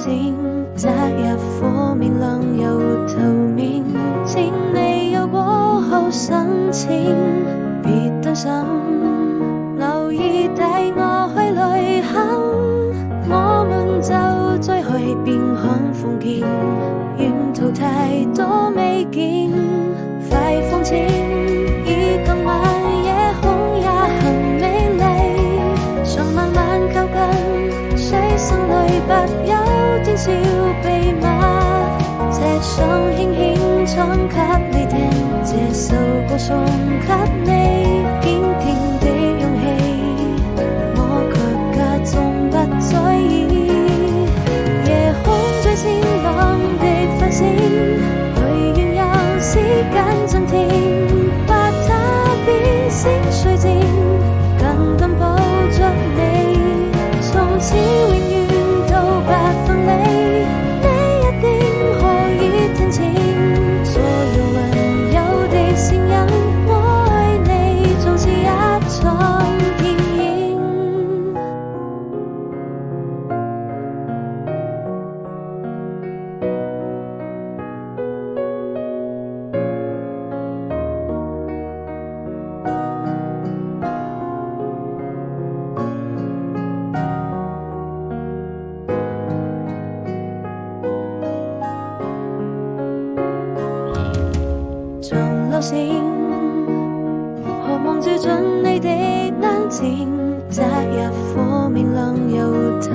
靜，擇日火面亮又頭面，請你有過後申請，別擔心，留意帶我去旅行，我們就再去邊看風景，沿途太多美景，快放晴，以今晚夜空也很美麗，想慢慢靠近，水聲裏不有點小秘密，這想輕輕唱給你聽，這首歌送給你，堅定的勇氣，我卻假裝不在意，夜空最閃亮的繁星，許願讓時間暫停，把它變成水晶，緊緊抱着你，從此永遠都不分離，你一定可以聽清所有溫柔的聲音，我愛你總是一場電影。像流星，渴望照進你的眼睛，擇日火面亮又透